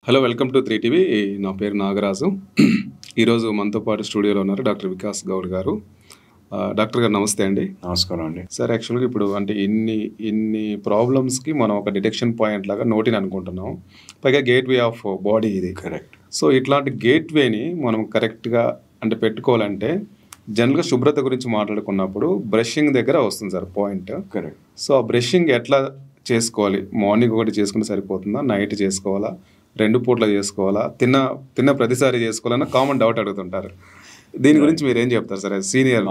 Hello, welcome to 3 TV. నా పేరు నాగరాజు. ఈరోజు మనతో పాటు స్టూడియోలో ఉన్నారు డాక్టర్ వికాస్ గౌడ్ గారు. డాక్టర్ గారు నమస్తే అండి. నమస్కారం అండి. సార్, యాక్చువల్గా ఇప్పుడు అంటే ఇన్ని ప్రాబ్లమ్స్కి మనం ఒక డిటెక్షన్ పాయింట్ లాగా నోటిని అనుకుంటున్నాం. పైగా గేట్వే ఆఫ్ బాడీ ఇది. కరెక్ట్. సో ఇట్లాంటి గేట్వేని మనం కరెక్ట్గా అంటే పెట్టుకోవాలంటే జనరల్గా శుభ్రత గురించి మాట్లాడుకున్నప్పుడు బ్రషింగ్ దగ్గర వస్తుంది సార్ పాయింట్. కరెక్ట్. సో ఆ బ్రషింగ్ ఎట్లా చేసుకోవాలి? మార్నింగ్ ఒకటి చేసుకుంటే సరిపోతుందా, నైట్ చేసుకోవాలా, 2 పూట్ల చేసుకోవాలా, తిన్న ప్రతిసారి చేసుకోవాలన్న కామన్ డౌట్ అడుగుతుంటారు. దీని గురించి మీరు ఏం చెప్తారు సార్? సీనియర్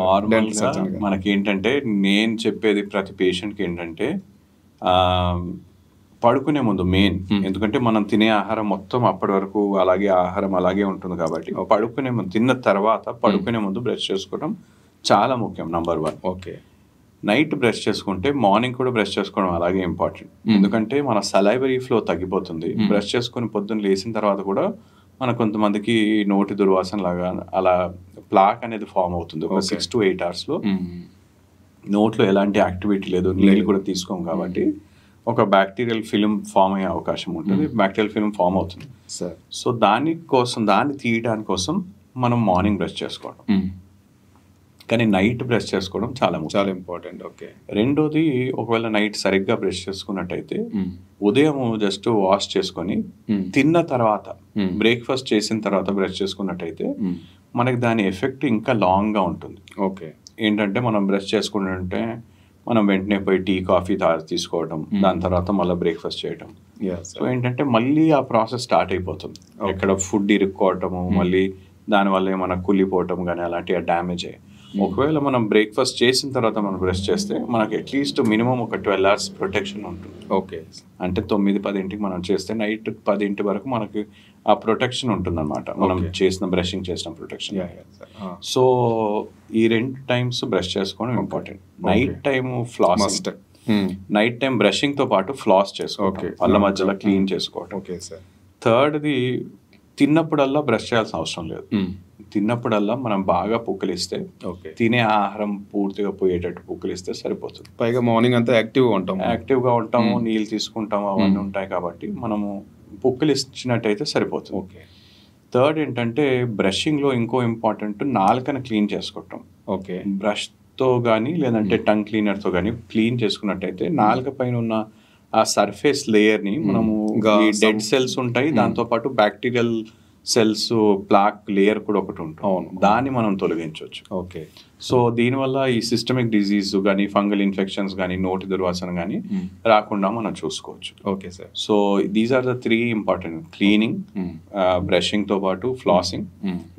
మనకి ఏంటంటే, నేను చెప్పేది ప్రతి పేషెంట్కి ఏంటంటే, పడుకునే ముందు మెయిన్, ఎందుకంటే మనం తినే ఆహారం మొత్తం అప్పటి వరకు అలాగే ఆహారం అలాగే ఉంటుంది కాబట్టి పడుకునే ముందు, తిన్న తర్వాత పడుకునే ముందు బ్రష్ చేసుకోవడం చాలా ముఖ్యం. నంబర్ 1. ఓకే. నైట్ బ్రష్ చేసుకుంటే మార్నింగ్ కూడా బ్రష్ చేసుకోవడం అలాగే ఇంపార్టెంట్. ఎందుకంటే మన సలైవరీ ఫ్లో తగ్గిపోతుంది. బ్రష్ చేసుకుని పొద్దున్న లేచిన తర్వాత కూడా మన కొంతమందికి నోటి దుర్వాసన లాగా అలా ప్లాక్ అనేది ఫామ్ అవుతుంది. ఒక 6 to 8 అవర్స్లో నోట్లో ఎలాంటి యాక్టివిటీ లేదు, నీళ్ళు కూడా తీసుకోం కాబట్టి ఒక బ్యాక్టీరియల్ ఫిల్మ్ ఫామ్ అయ్యే అవకాశం ఉంటుంది. బ్యాక్టీరియల్ ఫిల్మ్ ఫామ్ అవుతుంది. సో దాన్ని తీయడానికి కోసం మనం మార్నింగ్ బ్రష్ చేసుకోవడం, కానీ నైట్ బ్రష్ చేసుకోవడం చాలా ఇంపార్టెంట్. ఓకే. రెండోది, ఒకవేళ నైట్ సరిగ్గా బ్రష్ చేసుకున్నట్టయితే ఉదయం జస్ట్ వాష్ చేసుకొని తిన్న తర్వాత, బ్రేక్ఫాస్ట్ చేసిన తర్వాత బ్రష్ చేసుకున్నట్టయితే మనకి దాని ఎఫెక్ట్ ఇంకా లాంగ్గా ఉంటుంది. ఓకే. ఏంటంటే మనం బ్రష్ చేసుకుంటుంటే మనం వెంటనే పోయి టీ కాఫీ తీసుకోవడం, దాని తర్వాత మళ్ళీ బ్రేక్ఫాస్ట్ చేయడం. సో ఏంటంటే మళ్ళీ ఆ ప్రాసెస్ స్టార్ట్ అయిపోతుంది. ఎక్కడ ఫుడ్ ఇరుక్కోవటము, మళ్ళీ దానివల్ల ఏమైనా కుళ్ళిపోవటం కానీ అలాంటి డ్యామేజ్ అయ్యాయి. ఒకవేళ మనం బ్రేక్ఫాస్ట్ చేసిన తర్వాత మనం బ్రష్ చేస్తే మనకి అట్లీస్ట్ మినిమం ఒక 12 hours ప్రొటెక్షన్ ఉంటుంది. ఓకే. అంటే 9-10 మనం చేస్తే నైట్ 10 వరకు మనకి ఆ ప్రొటెక్షన్ ఉంటుంది అనమాట, మనం బ్రషింగ్ చేసిన ప్రొటెక్షన్. సో ఈ 2 times బ్రష్ చేసుకోవడం important. Night time floss, night time brushing తో పాటు ఫ్లాస్ చేసుకోవడం, పళ్ళ మధ్యలో క్లీన్ చేసుకోవడం. Okay sir. థర్డ్ది, తిన్నప్పుడల్లా బ్రష్ చేయాల్సిన అవసరం లేదు. తిన్నప్పుడల్లా మనం బాగా పుక్కిలిస్తే, తినే ఆహారం పూర్తిగా పోయేటట్టు పుక్కిలిస్తే సరిపోతుంది. పైగా మార్నింగ్ అంతా యాక్టివ్గా ఉంటాము, నీళ్ళు తీసుకుంటాము, అవన్నీ ఉంటాయి కాబట్టి మనము పుక్కిలిచ్చినట్టయితే సరిపోతుంది. ఓకే. థర్డ్ ఏంటంటే, బ్రషింగ్లో ఇంకో ఇంపార్టెంట్, నాలుకను క్లీన్ చేసుకోవటం. ఓకే. బ్రష్తో కానీ లేదంటే టంగ్ క్లీనర్తో కానీ క్లీన్ చేసుకున్నట్టయితే నాలుక పైన ఉన్న ఆ సర్ఫేస్ లేయర్ని మనము, డెడ్ సెల్స్ ఉంటాయి, దాంతోపాటు బ్యాక్టీరియల్ సెల్స్ ప్లాక్ లేయర్ కూడా ఒకటి ఉంటుంది, దాన్ని మనం తొలగించవచ్చు. ఓకే. సో దీనివల్ల ఈ సిస్టమిక్ డిజీజ్ కానీ, ఫంగల్ ఇన్ఫెక్షన్స్ కానీ, నోటి దుర్వాసన కానీ రాకుండా మనం చూసుకోవచ్చు. Okay sir. So these are the 3 important: cleaning, brushing తో పాటు ఫ్లాసింగ్,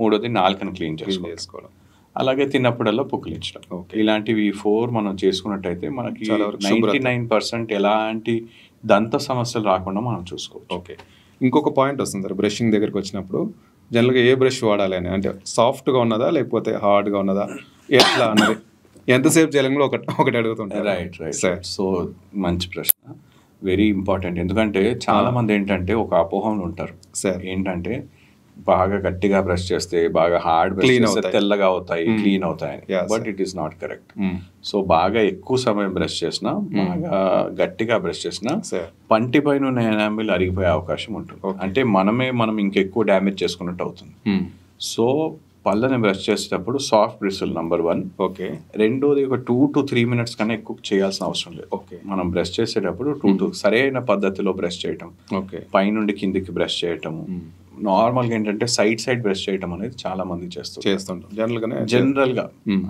మూడోది నాలుకను క్లీన్ చేసుకోవడం, అలాగే తిన్నప్పుడల్లా పుక్కిలించడం. ఇలాంటివి 4 మనం చేసుకున్నట్టయితే మనకి 99% ఎలాంటి దంత సమస్యలు రాకుండా మనం చూసుకోవచ్చు. ఓకే. ఇంకొక పాయింట్ వస్తుంది సార్, బ్రషింగ్ దగ్గరికి వచ్చినప్పుడు జనరల్గా ఏ బ్రష్ వాడాలి అని, అంటే సాఫ్ట్గా ఉన్నదా లేకపోతే హార్డ్గా ఉన్నదా, ఎట్లా అన్నది ఎంతసేపు చేయాలని కూడా ఒకటి అడుగుతుంటారు. Right sir. సో మంచి ప్రశ్న, వెరీ ఇంపార్టెంట్. ఎందుకంటే చాలా మంది ఏంటంటే ఒక అపోహంలో ఉంటారు సార్, ఏంటంటే బాగా గట్టిగా బ్రష్ చేస్తే, బాగా హార్డ్ బ్రష్ చేస్తే తెల్లగా అవుతాయి, క్లీన్ అవుతాయి. But it is not correct. So బాగా ఎక్కువ సమయం బ్రష్ చేసినా, బాగా గట్టిగా బ్రష్ చేసినా పంటి పైన ఉన్న ఎనామిల్ అరిగిపోయే అవకాశం ఉంటుంది. అంటే మనం ఇంకెక్కువ డ్యామేజ్ చేసుకున్నట్టు అవుతుంది. సో పళ్ళని బ్రష్ చేసేటప్పుడు సాఫ్ట్ బ్రిస్టిల్ నంబర్ 1. ఓకే. రెండోది, ఒక 2 to 3 minutes కన్నా ఎక్కువ చేయాల్సిన అవసరం లేదు. ఓకే. మనం బ్రష్ చేసేటప్పుడు 2 to సరైన పద్ధతిలో బ్రష్ చేయటం, పైనుండి కిందికి బ్రష్ చేయటము. నార్మల్గా ఏంటంటే సైడ్ బ్రష్ చేయడం అనేది చాలా మంది చేస్తుంటారు జనరల్గా.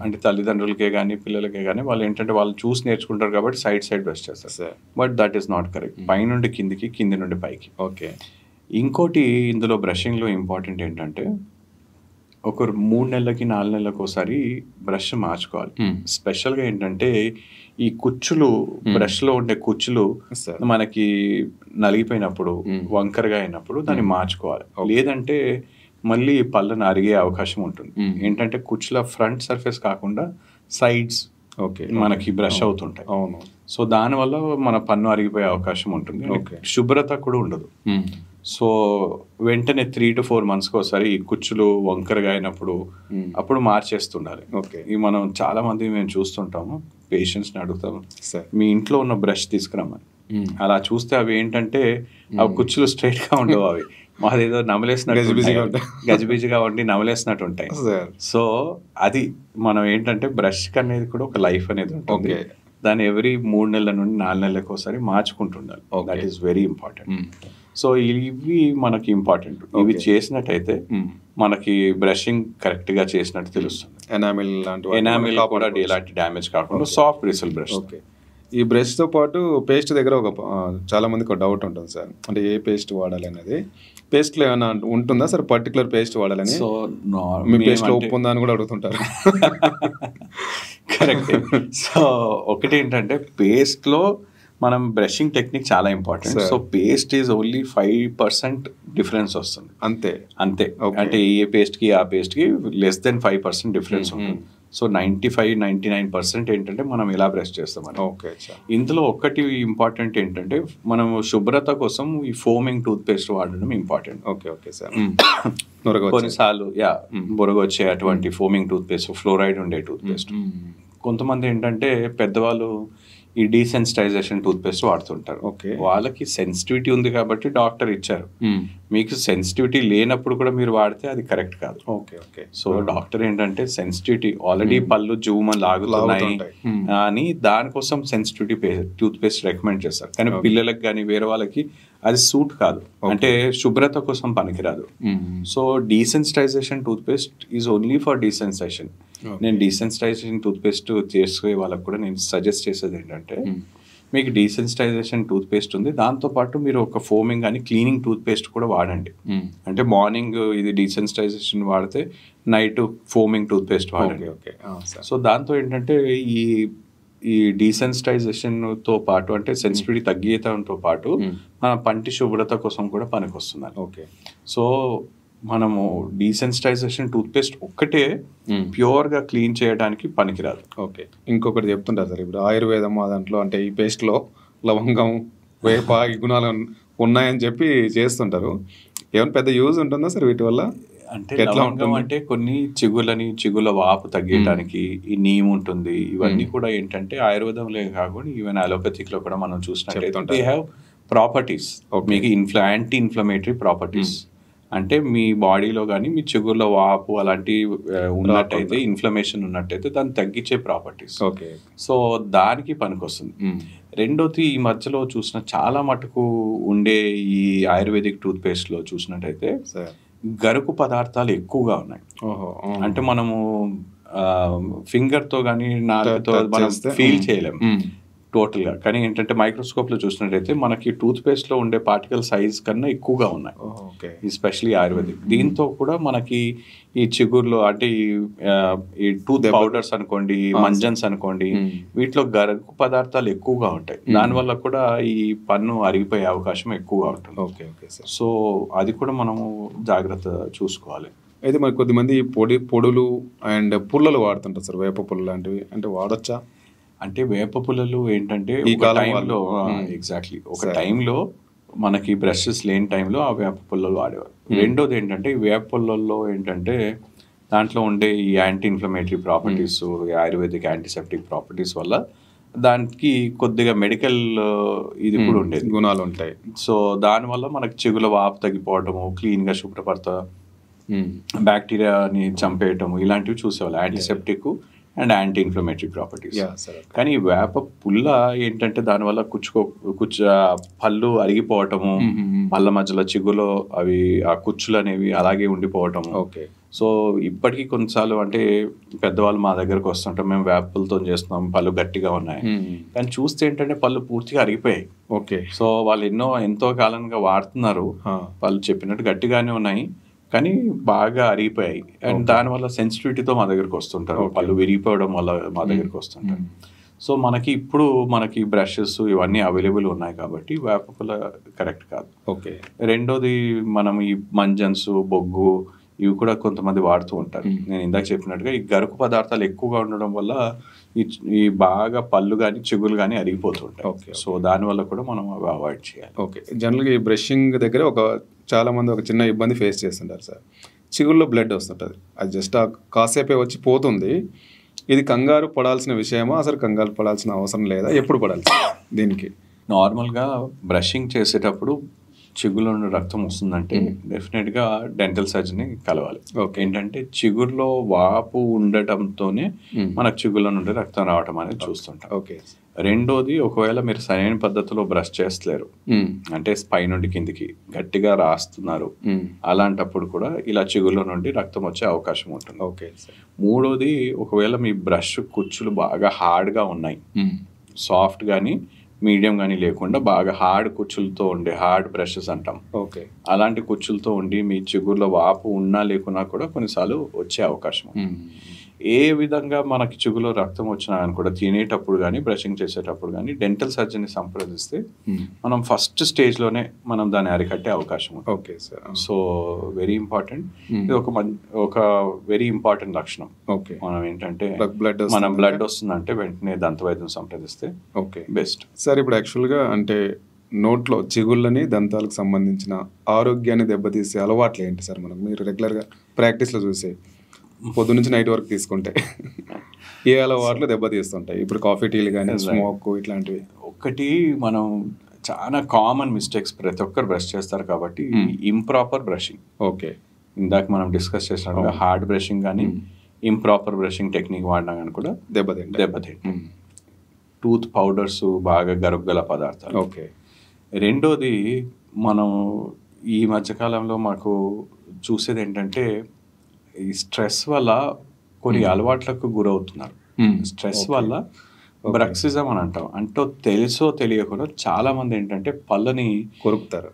అంటే తల్లిదండ్రులకే కానీ పిల్లలకే కానీ వాళ్ళు ఏంటంటే వాళ్ళు చూసి నేర్చుకుంటారు కాబట్టి సైడ్ బ్రష్ చేస్తారు. But that is not correct. పైనుండి కిందికి, కింది నుండి పైకి. ఓకే. ఇంకోటి, ఇందులో బ్రషింగ్లో ఇంపార్టెంట్ ఏంటంటే, ఒక 3 నెలలకి 4 నెలలకు ఒకసారి బ్రష్ మార్చుకోవాలి. స్పెషల్గా ఏంటంటే ఈ కుచ్చులు, బ్రష్లో ఉండే కుచ్చులు మనకి నలిగిపోయినప్పుడు, వంకరగా అయినప్పుడు దాన్ని మార్చుకోవాలి. లేదంటే మళ్ళీ పళ్ళను అరిగే అవకాశం ఉంటుంది. ఏంటంటే కుచ్చుల ఫ్రంట్ సర్ఫేస్ కాకుండా సైడ్స్ మనకి బ్రష్ అవుతుంటాయి. సో దానివల్ల మన పన్ను అరిగిపోయే అవకాశం ఉంటుంది. శుభ్రత కూడా ఉండదు. సో వెంటనే 3 to 4 monthsకి ఒకసారి ఈ కుచ్చులు వంకరగా అయినప్పుడు అప్పుడు మార్చేస్తుండాలి. ఇవి మనం చాలా మంది మేము చూస్తుంటాము, పేషెంట్స్ని అడుగుతాము, మీ ఇంట్లో ఉన్న బ్రష్ తీసుకురమ్మని. అలా చూస్తే అవి ఏంటంటే ఆ కుచ్చులు స్ట్రైట్గా ఉండవు, అవి మాదేదో నమలేసినట్టు గజిబిజిగా ఉంటాయి. గజిబిజిగా ఉండి నమలేసినట్టు ఉంటాయి. సో అది మనం ఏంటంటే బ్రష్ అనేది కూడా ఒక లైఫ్ అనేది ఉంటుంది. దాన్ని ఎవ్రీ 3 నెలల నుండి 4 నెలలకు ఒకసారి మార్చుకుంటుండాలి. That is very important. So ఇవి మనకి ఇంపార్టెంట్. ఇవి చేసినట్టయితే మనకి బ్రషింగ్ కరెక్ట్ గా చేసినట్టు తెలుస్తుంది. ఎనామిల్ కూడా ఎలాంటి డ్యామేజ్ కాకుండా సాఫ్ట్ బ్రిసిల్ బ్రష్. ఈ బ్రష్తో పాటు పేస్ట్ దగ్గర చాలా మందికి ఒక డౌట్ ఉంటుంది సార్, అంటే ఏ పేస్ట్ వాడాలి అనేది. పేస్ట్లో ఏమైనా ఉంటుందా సార్ పర్టికులర్ పేస్ట్ వాడాలని? సో మీ పేస్ట్లో ఉప్పు ఉందా అని కూడా అడుగుతుంటారు. కరెక్ట్. సో ఒకటి ఏంటంటే పేస్ట్లో మనం బ్రషింగ్ టెక్నిక్ చాలా important. So paste is only 5% difference వస్తుంది అంతే. అంటే ఏ పేస్ట్కి ఆ పేస్ట్కి less than 5% డిఫరెన్స్ ఉంటుంది. సో 95-99% ఏంటంటే మనం ఎలా బ్రష్ చేస్తామని. ఇందులో ఒక్కటి ఇంపార్టెంట్ ఏంటంటే మనం శుభ్రత కోసం ఈ ఫోమింగ్ టూత్ పేస్ట్ వాడడం ఇంపార్టెంట్. కొన్నిసార్లు బొరగ వచ్చే అటువంటి ఫోమింగ్ టూత్ పేస్ట్, ఫ్లోరైడ్ ఉండే టూత్ పేస్ట్. కొంతమంది ఏంటంటే పెద్దవాళ్ళు ఈ డీసెన్సిటైజేషన్ టూత్ పేస్ట్ వాడుతుంటారు. వాళ్ళకి సెన్సిటివిటీ ఉంది కాబట్టి డాక్టర్ ఇచ్చారు. మీకు సెన్సిటివిటీ లేనప్పుడు కూడా మీరు వాడితే అది కరెక్ట్ కాదు. సో డాక్టర్ ఏంటంటే సెన్సిటివిటీ ఆల్రెడీ పళ్ళు జూమని లాగుతున్నాయి అని దానికోసం సెన్సిటివిటీ టూత్ పేస్ట్ రికమెండ్ చేస్తారు. కానీ పిల్లలకు కానీ వేరే వాళ్ళకి అది సూట్ కాదు, అంటే శుభ్రత కోసం పనికిరాదు. So desensitization tooth paste is only for desensitization. నేను డీసెన్సిటైజేషన్ టూత్ పేస్ట్ చేసే వాళ్ళకి కూడా నేను సజెస్ట్ చేసేది ఏంటంటే మీకు డీసెన్సిటైజేషన్ టూత్ పేస్ట్ ఉంది, దాంతోపాటు మీరు ఒక ఫోమింగ్ కానీ క్లీనింగ్ టూత్ పేస్ట్ కూడా వాడండి. అంటే మార్నింగ్ ఇది డీసెన్సిటైజేషన్ వాడితే నైట్ ఫోమింగ్ టూత్ పేస్ట్ వాడండి. సో దాంతో ఏంటంటే ఈ డీసెన్సిటైజేషన్తో పాటు అంటే సెన్సిటివిటీ తగ్గియడంతో పాటు మన పంటి శుభ్రత కోసం కూడా పనికొస్తుంది. సో మనము డీసెన్సిటైజేషన్ టూత్ పేస్ట్ ఒక్కటే ప్యూర్గా క్లీన్ చేయడానికి పనికిరాదు. ఇంకొకటి చెప్తుంటారు సార్, ఇప్పుడు ఆయుర్వేదం దాంట్లో అంటే ఈ పేస్ట్లో లవంగం, వేప ఈ గుణాలు ఉన్నాయని చెప్పి చేస్తుంటారు. ఏమైనా పెద్ద యూజ్ ఉంటుందా సార్ వీటి వల్ల? అంటే లవంగం అంటే కొన్ని చిగుల వాపు తగ్గడానికి ఈ నీమ్ ఉంటుంది. ఇవన్నీ కూడా ఏంటంటే ఆయుర్వేదంలో కాకుండా ఈవెన్ అలోపతిక్ లో కూడా మనం చూసినట్లయితే దే హ్యావ్ ప్రాపర్టీస్. మీకు యాంటీ ఇన్ఫ్లమేటరీ ప్రాపర్టీస్. అంటే మీ బాడీలో కానీ మీ చిగుర్లో వాపు అలాంటి ఉన్నట్టయితే, ఇన్ఫ్లమేషన్ ఉన్నట్టయితే దాన్ని తగ్గించే ప్రాపర్టీస్. సో దానికి పనికొస్తుంది. రెండోది ఈ మధ్యలో చూసిన చాలా మటుకు ఉండే ఈ ఆయుర్వేదిక్ టూత్ పేస్ట్ లో చూసినట్టయితే గరుకు పదార్థాలు ఎక్కువగా ఉన్నాయి. అంటే మనము ఫింగర్ తో కానీ నాలుగుతో మనం ఫీల్ చేయలేము టోటల్గా. కానీ ఏంటంటే మైక్రోస్కోప్ లో చూసినట్టయితే మనకి టూత్ పేస్ట్ లో ఉండే పార్టికల్ సైజ్ కన్నా ఎక్కువగా ఉన్నాయి, ఎస్పెషలీ ఆయుర్వేదిక్. దీంతో కూడా మనకి ఈ చిగుర్లో అంటే ఈ టూత్ పౌడర్స్ అనుకోండి, మంజన్స్ అనుకోండి, వీటిలో గరుకు పదార్థాలు ఎక్కువగా ఉంటాయి. దానివల్ల కూడా ఈ పన్ను అరిగిపోయే అవకాశం ఎక్కువగా ఉంటుంది. సో అది కూడా మనము జాగ్రత్త చూసుకోవాలి. అయితే మరి కొద్దిమంది పొడులు అండ్ పుల్లలు వాడుతుంటారు సార్, వేప పుల్ల లాంటివి, అంటే వాడొచ్చా? అంటే వేప పుల్లలు ఏంటంటే ఒక టైంలో ఎగ్జాక్ట్లీ ఒక టైంలో మనకి బ్రషెస్ లేని టైంలో ఆ వేప పుల్లలు వాడేవారు. రెండోది ఏంటంటే ఈ వేప పుల్లల్లో ఏంటంటే దాంట్లో ఉండే ఈ anti inflammatory properties, ayurvedic antiseptic properties వల్ల దానికి కొద్దిగా మెడికల్ ఇది కూడా ఉండేది, గుణాలు ఉంటాయి. సో దానివల్ల మనకి చిగుల వాపు తగ్గిపోవటము, క్లీన్గా శుభ్రపడత, బ్యాక్టీరియాని చంపేయటము ఇలాంటివి చూసేవాళ్ళు. Antiseptic and anti inflammatory properties. కానీ వేప పుల్ల ఏంటంటే దానివల్ల పళ్ళు అరిగిపోవటము, పళ్ళ మధ్యలో చిగులో అవి ఆ కుచ్చులు అనేవి అలాగే ఉండిపోవటము. సో ఇప్పటికీ కొన్నిసార్లు అంటే పెద్దవాళ్ళు మా దగ్గరకు వస్తుంటాం, మేము వేప పుల్లతో చేస్తున్నాం, పళ్ళు గట్టిగా ఉన్నాయి, కానీ చూస్తే ఏంటంటే పళ్ళు పూర్తిగా అరిగిపోయాయి. సో వాళ్ళు ఎంతో కాలంగా వాడుతున్నారు, వాళ్ళు చెప్పినట్టు గట్టిగానే ఉన్నాయి కానీ బాగా అరిగిపోయాయి. అండ్ దానివల్ల సెన్సిటివిటీతో మా దగ్గరకు వస్తుంటారు, పళ్ళు విరిగిపోవడం వల్ల మా దగ్గరకు వస్తుంటారు. సో మనకి బ్రషెస్ ఇవన్నీ అవైలబుల్ ఉన్నాయి కాబట్టి వేప పుల్ల కరెక్ట్ కాదు. రెండోది మనం ఈ మంజన్స్, బొగ్గు ఇవి కూడా కొంతమంది వాడుతూ ఉంటారు. నేను ఇందాక చెప్పినట్టుగా ఈ గరుకు పదార్థాలు ఎక్కువగా ఉండడం వల్ల ఈ బాగా పళ్ళు కానీ చిగులు కానీ అరిగిపోతుంటాయి. సో దానివల్ల కూడా మనం అవి అవాయిడ్ చేయాలి. జనరల్గా ఈ బ్రషింగ్ దగ్గర చాలా మంది ఒక చిన్న ఇబ్బంది ఫేస్ చేస్తుంటారు సార్, చిగుల్లో బ్లడ్ వస్తుంటుంది, అది జస్ట్ కాసేపే వచ్చి పోతుంది. ఇది కంగారు పడాల్సిన విషయమా, అసలు కంగారు పడాల్సిన అవసరం లేదా, ఎప్పుడు పడాలి దీనికి? నార్మల్గా బ్రషింగ్ చేసేటప్పుడు చిగురులో నుండి రక్తం వస్తుందంటే డెఫినెట్గా డెంటల్ సర్జన్ కలవాలి. ఏంటంటే చిగురులో వాపు ఉండటంతోనే మనకు చిగురులో నుండి రక్తం రావటం అనేది చూస్తుంటాం. రెండోది, ఒకవేళ మీరు సరైన పద్ధతిలో బ్రష్ చేస్తలేరు, అంటే పై నుండి కిందికి గట్టిగా రాస్తున్నారు, అలాంటప్పుడు కూడా ఇలా చిగురులో నుండి రక్తం వచ్చే అవకాశం ఉంటుంది. మూడోది, ఒకవేళ మీ బ్రష్ కుచ్చులు బాగా హార్డ్గా ఉన్నాయి, సాఫ్ట్ కానీ మీడియం కానీ లేకుండా బాగా హార్డ్ కుచ్చులతో ఉండే హార్డ్ బ్రషెస్ అంటాం, అలాంటి కుచ్చులతో ఉండి మీ చిగురులో వాపు ఉన్నా లేకున్నా కూడా కొన్నిసార్లు వచ్చే అవకాశం. ఏ విధంగా మనకి చిగురులో రక్తం వచ్చినా అని కూడా తినేటప్పుడు కానీ బ్రషింగ్ చేసేటప్పుడు కానీ డెంటల్ సర్జన్ని సంప్రదిస్తే మనం ఫస్ట్ స్టేజ్లోనే మనం దాన్ని అరికట్టే అవకాశం ఉంది. సో వెరీ ఇంపార్టెంట్, ఇది ఒక వెరీ ఇంపార్టెంట్ లక్షణం. మనం ఏంటంటే మనం బ్లడ్ వస్తుందంటే వెంటనే దంత వైద్యం సంప్రదిస్తే బెస్ట్. సార్, ఇప్పుడు యాక్చువల్గా అంటే నోట్లో చిగుళ్ళని దంతాలకు సంబంధించిన ఆరోగ్యాన్ని దెబ్బతీసే అలవాట్లు ఏంటి సార్? మీరు రెగ్యులర్గా ప్రాక్టీస్లో చూసే పొద్దు నుంచి నైట్ వరకు తీసుకుంటే ఏ అలవాట్లు దెబ్బతీస్తుంటాయి? ఇప్పుడు కాఫీ, టీలు కానీ స్మోక్ ఇట్లాంటివి. ఒకటి, మనం చాలా కామన్ మిస్టేక్స్ ప్రతి ఒక్కరు బ్రష్ చేస్తారు కాబట్టి ఇంప్రాపర్ బ్రషింగ్. ఇందాక మనం డిస్కస్ చేసినట్టుగా హార్డ్ బ్రషింగ్ కానీ ఇంప్రాపర్ బ్రషింగ్ టెక్నిక్ వాడినా కానీ కూడా దెబ్బతింటాయి. టూత్ పౌడర్స్, బాగా గరుగ్గల పదార్థాలు. రెండోది, మనం ఈ మధ్యకాలంలో మాకు చూసేది ఏంటంటే ఈ స్ట్రెస్ వల్ల కొన్ని అలవాట్లకు గురవుతున్నారు. స్ట్రెస్ వల్ల బ్రక్సిజం అని అంటాం, అంటే తెలుసో తెలియకుండా చాలా మంది ఏంటంటే పళ్ళని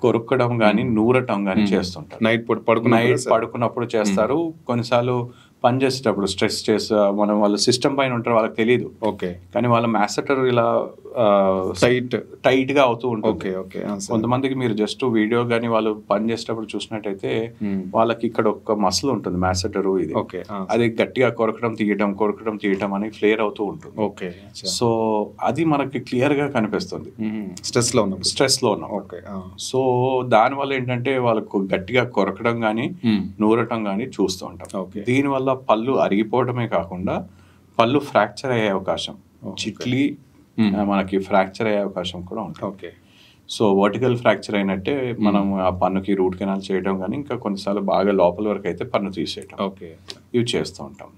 కొరుక్కడం కానీ నూరటం కానీ చేస్తుంటారు. నైట్ పడుకున్నప్పుడు చేస్తారు. కొన్నిసార్లు పని చేసేటప్పుడు స్ట్రెస్ మనం వాళ్ళ సిస్టమ్ పైన ఉంటారు, వాళ్ళకి తెలియదు. కానీ వాళ్ళ మ్యాసెటర్ ఇలా టైట్ గా అవుతూ ఉంటుంది. కొంతమందికి మీరు జస్ట్ వీడియో కానీ వాళ్ళు పని చేసేటప్పుడు చూసినట్టయితే వాళ్ళకి ఇక్కడ ఒక మసిల్ ఉంటుంది మ్యాసెటర్, ఇది అది గట్టిగా కొరకడం తీయటం అని ఫ్లేర్ అవుతూ ఉంటుంది. సో అది మనకి క్లియర్ గా కనిపిస్తుంది స్ట్రెస్ లో ఉన్నాం. సో దానివల్ల ఏంటంటే వాళ్ళకు గట్టిగా కొరకడం కానీ నూరటం కానీ చూస్తూ ఉంటాం. దీనివల్ల పళ్ళు అరిగిపోవడమే కాకుండా పళ్ళు ఫ్రాక్చర్ అయ్యే అవకాశం, చిట్లి మనకి ఫ్రాక్చర్ అయ్యే అవకాశం కూడా ఉంటుంది. సో వర్టికల్ ఫ్రాక్చర్ అయినట్టే మనం ఆ పన్నుకి రూట్ కెనాల్ చేయడం కానీ ఇంకా కొన్నిసార్లు బాగా లోపల వరకు అయితే పన్ను తీసేయటం, ఇవి చేస్తూ ఉంటాం.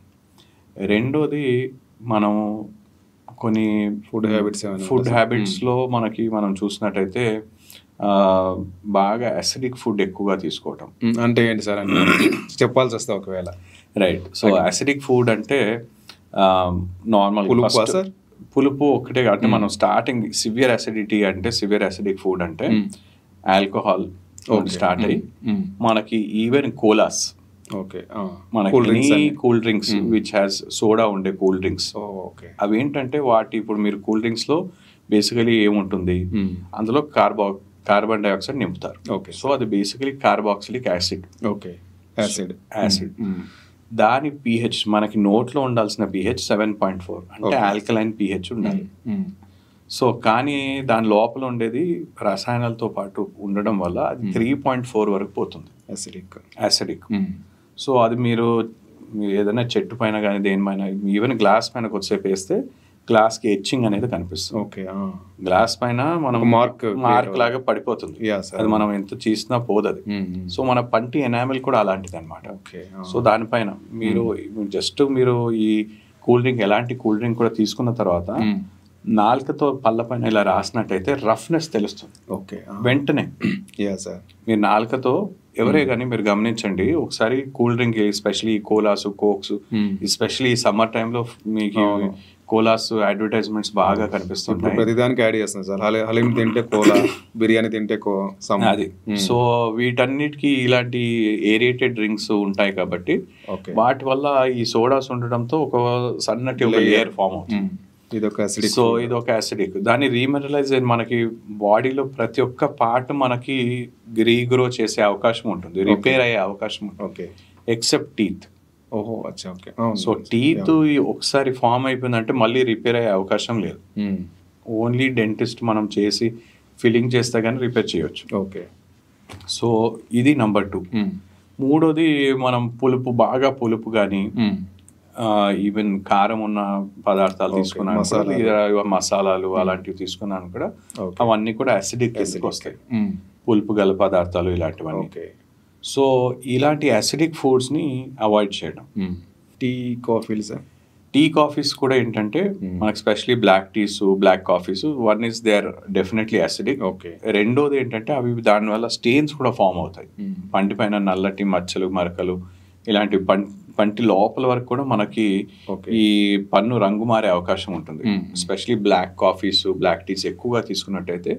రెండోది, మనం కొన్ని ఫుడ్ హ్యాబిట్స్లో మనం చూసినట్టయితే బాగా అసిడిక్ ఫుడ్ ఎక్కువగా తీసుకోవటం. అంటే ఏంటి సార్ చెప్పాల్సి వస్తే ఒకవేళ? రైట్. సో అసిడిక్ ఫుడ్ అంటే నార్మల్ పులుపు ఒకటే, అంటే మనం స్టార్టింగ్ సివియర్ అసిడిటీ అంటే సివియర్ అసిడిక్ ఫుడ్ అంటే ఆల్కహాల్ స్టార్ట్ అయ్యి మనకి ఈవెన్ కోలాస్, మనకి cool drinks which has soda ఉండే కూల్ డ్రింక్స్, అవి ఏంటంటే ఇప్పుడు మీరు కూల్ డ్రింక్స్ లో బేసికలీ ఏముంటుంది, అందులో కార్బన్ డైఆక్సైడ్ నింపుతారు. సో అది బేసికలీ కార్బాక్సిలిక్ యాసిడ్. యాసిడ్ దాని pH మనకి నోట్లో ఉండాల్సిన pH 7.4, అంటే ఆల్కలైన్ pH ఉండాలి. సో కానీ దాని లోపల ఉండేది రసాయనాలతో పాటు ఉండడం వల్ల అది 3.4 వరకు పోతుంది యాసిడిక్. సో అది మీరు ఏదైనా చెట్టు పైన కానీ దేనిపైన, ఈవెన్ గ్లాస్ పైన కొద్దిసేపు వేస్తే గ్లాస్ కి ఎచ్చింగ్ అనేది కనిపిస్తుంది. గ్లాస్ పైన మనం మార్క్ లాగా పడిపోతుంది, అది మనం ఎంత చేసినా పోదది. సో మన పంటి ఎనామిల్ కూడా అలాంటిది అనమాట. సో దానిపైన మీరు ఈ కూల్ డ్రింక్, ఎలాంటి కూల్ డ్రింక్ కూడా తీసుకున్న తర్వాత నాలుకతో పళ్ళ పైన ఇలా రాసినట్టయితే రఫ్నెస్ తెలుస్తుంది వెంటనే. మీరు నాలుకతో ఎవరే కానీ మీరు గమనించండి ఒకసారి, cool drink especially koalas, cokes, especially summer టైంలో మీకు కోలాస్ అడ్వర్టైజ్మెంట్స్ బాగా కనిపిస్తుంటాయి. ప్రతిదానికి యాడ్ చేస్తున్నారు సార్, హలీం తింటే కోలా, బిర్యానీ తింటే అది. సో వీటన్నిటికీ ఇలాంటి ఏరియేటెడ్ డ్రింక్స్ ఉంటాయి కాబట్టి వాటి వల్ల ఈ సోడాస్ ఉండడంతో ఒక సన్నటి ఒక లేయర్ ఫామ్ అవుతుంది. సో ఇది ఒక యాసిడిక్. దాన్ని రీమినరలైజ్ మనకి బాడీలో ప్రతి ఒక్క పార్ట్ మనకి రీగ్రో చేసే అవకాశం ఉంటుంది, రిపేర్ అయ్యే అవకాశం ఉంటుంది, ఎక్సెప్ట్ టీత్. సో టీత్ ఒకసారి ఫామ్ అయిపోయిందంటే మళ్ళీ రిపేర్ అయ్యే అవకాశం లేదు. ఓన్లీ డెంటిస్ట్ మనం చేసి ఫిల్లింగ్ చేస్తే కానీ రిపేర్ చేయొచ్చు. సో ఇది నెంబర్ 2. మూడోది, మనం బాగా పులుపు కానీ ఈవెన్ కారం ఉన్న పదార్థాలు తీసుకున్నాను కూడా, మసాలాలు అలాంటివి తీసుకున్నాను కూడా, అవన్నీ కూడా అసిడిక్ వస్తాయి. పులుపు గల పదార్థాలు ఇలాంటివన్నీ. ఓకే. సో ఇలాంటి యాసిడిక్ ఫుడ్స్ని అవాయిడ్ చేయడం. టీ, కాఫీలు సార్? టీ, కాఫీస్ కూడా ఏంటంటే మనకు specially black teas, black coffees, one is they are definitely acidic. Okay. రెండోది ఏంటంటే అవి దానివల్ల స్టెయిన్స్ కూడా ఫామ్ అవుతాయి. పంటి పైన నల్లటి మచ్చలు, మరకలు, ఇలాంటి పంటి లోపల వరకు కూడా మనకి ఈ పన్ను రంగు మారే అవకాశం ఉంటుంది. Especially black coffees, black teas ఎక్కువగా తీసుకున్నట్టయితే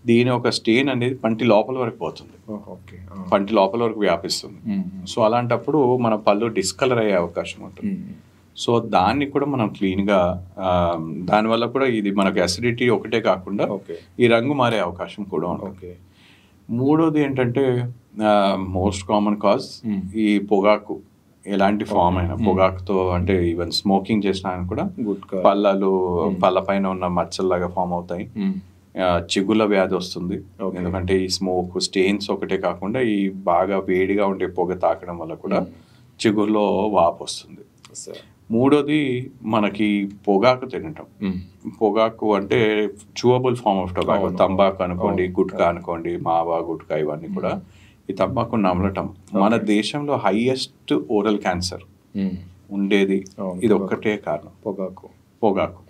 దీని ఒక స్టెయిన్ అనేది పంటి లోపల వరకు పోతుంది, పంటి లోపల వరకు వ్యాపిస్తుంది. సో అలాంటప్పుడు మన పళ్ళు డిస్కలర్ అయ్యే అవకాశం ఉంటుంది. సో దాన్ని కూడా మనం క్లీన్గా, దానివల్ల కూడా ఇది మనకు అసిడిటీ ఒకటే కాకుండా ఈ రంగు మారే అవకాశం కూడా ఉంటుంది. మూడోది ఏంటంటే మోస్ట్ కామన్ కాజ్ ఈ పొగాకు, ఎలాంటి ఫామ్ అయినా పొగాకుతో, అంటే ఈవెన్ స్మోకింగ్ చేసినా కూడా పళ్ళ పైన ఉన్న మచ్చల్లాగా ఫామ్ అవుతాయి. చిగుళ్ళ వ్యాధి వస్తుంది, ఎందుకంటే ఈ స్మోక్ స్టెయిన్స్ ఒకటే కాకుండా ఈ బాగా వేడిగా ఉండే పొగ తాకడం వల్ల కూడా చిగుళ్ళలో వాపు వస్తుంది. మూడోది మనకి పొగాకు తినటం. పొగాకు అంటే చూవబుల్ ఫామ్ ఆఫ్ టొబాకో, తంబాకు అనుకోండి, గుట్కా అనుకోండి, మావా, గుట్కా, ఇవన్నీ కూడా ఈ తంబాకు నమలటం. మన దేశంలో హైయెస్ట్ ఓరల్ క్యాన్సర్ ఉండేది ఇది ఒక్కటే కారణం, పొగాకు.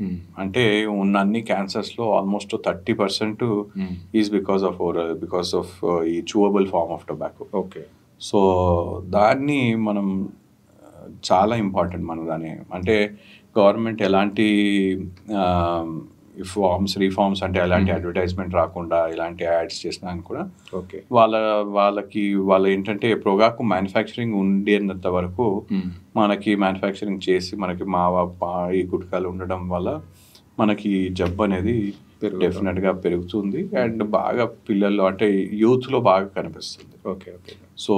అంటే ఉన్న అన్ని క్యాన్సర్స్లో ఆల్మోస్ట్ 30% ఈజ్ బికాస్ ఆఫ్ ఈ chewable form of tobacco. So దాన్ని మనం చాలా ఇంపార్టెంట్ మన దాన్ని, అంటే గవర్నమెంట్ ఎలాంటి రీఫార్మ్స్ అంటే ఎలాంటి అడ్వర్టైజ్మెంట్ రాకుండా ఇలాంటి యాడ్స్ చేసినా కూడా వాళ్ళ ఏంటంటే పొగాకు మ్యానుఫ్యాక్చరింగ్ ఉండేంత వరకు మనకి మ్యానుఫ్యాక్చరింగ్ చేసి మనకి ఈ గుట్కాలు ఉండడం వల్ల మనకి జబ్బు అనేది డెఫినెట్గా పెరుగుతుంది అండ్ బాగా పిల్లల్లో అంటే యూత్లో బాగా కనిపిస్తుంది. సో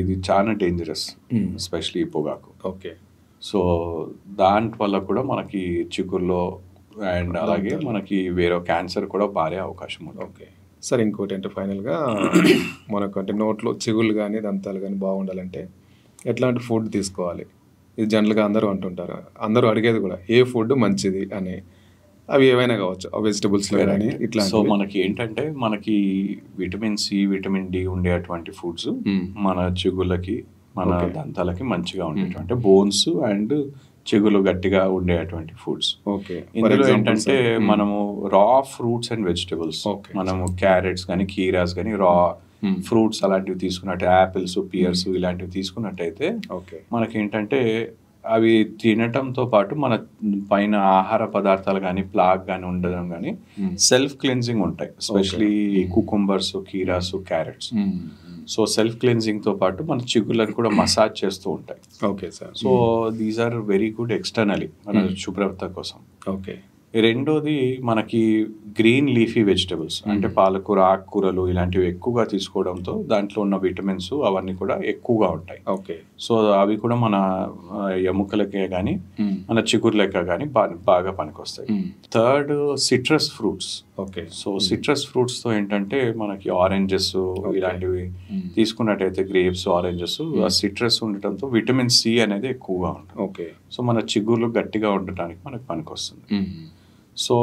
ఇది చాలా డేంజరస్, ఎస్పెషలీ పొగాకు. సో దాని వల్ల కూడా మనకి చిగుర్లో అండ్ అలాగే మనకి వేరే క్యాన్సర్ కూడా మారే అవకాశం ఉంది. సరే, ఇంకోటి అంటే ఫైనల్గా మనకు అంటే నోట్లో చిగుళ్ళు కానీ దంతాలు కానీ బాగుండాలంటే ఎట్లాంటి ఫుడ్ తీసుకోవాలి? ఇది జనరల్గా అందరూ అంటుంటారు, అందరూ అడిగేది కూడా ఏ ఫుడ్ మంచిది అని. అవి ఏవైనా కావచ్చు, వెజిటబుల్స్లో కానీ ఇట్లా. సో మనకి ఏంటంటే మనకి విటమిన్ సి, విటమిన్ డి ఉండేటువంటి ఫుడ్స్ మన చిగుళ్ళకి, మన దంతాలకి మంచిగా ఉండేటువంటి బోన్స్ అండ్ చిగులు గట్టిగా ఉండేటువంటి ఫుడ్స్. ఇందులో ఏంటంటే మనము రా ఫ్రూట్స్ అండ్ వెజిటబుల్స్, మనము క్యారెట్స్ కానీ, కీరాస్ కానీ, రా ఫ్రూట్స్ అలాంటివి తీసుకున్నట్టు, యాపిల్స్, పియర్స్ ఇలాంటివి తీసుకున్నట్టయితే మనకి ఏంటంటే అవి తినటంతో పాటు మన పైన ఆహార పదార్థాలు కానీ, ప్లాగ్ కానీ ఉండడం కానీ సెల్ఫ్ క్లెన్జింగ్ ఉంటాయి, ఎస్పెషలీ కుకుంబర్స్, కీరాస్, క్యారెట్స్. సో సెల్ఫ్ క్లెన్జింగ్తో పాటు మన చిగుళ్ళని కూడా మసాజ్ చేస్తూ ఉంటాయి. So these are very good externally మన శుభ్రత కోసం. రెండోది మనకి గ్రీన్ లీఫీ వెజిటబుల్స్ అంటే పాలకూర, ఆకుకూరలు ఇలాంటివి ఎక్కువగా తీసుకోవడంతో దాంట్లో ఉన్న విటమిన్స్ అవన్నీ కూడా ఎక్కువగా ఉంటాయి. సో అవి కూడా మన ఎముకలకే కానీ మన చిగుర్లకే కానీ బాగా పనికొస్తాయి. Third, citrus fruits. So citrus fruits తో ఏంటంటే మనకి ఆరెంజెస్ ఇలాంటివి తీసుకున్నట్టయితే, గ్రేప్స్, ఆరెంజెస్, ఆ సిట్రస్ ఉండటంతో విటమిన్ సి అనేది ఎక్కువగా ఉంటుంది. సో మన చిగుర్లు గట్టిగా ఉండటానికి మనకు పనికొస్తుంది. సో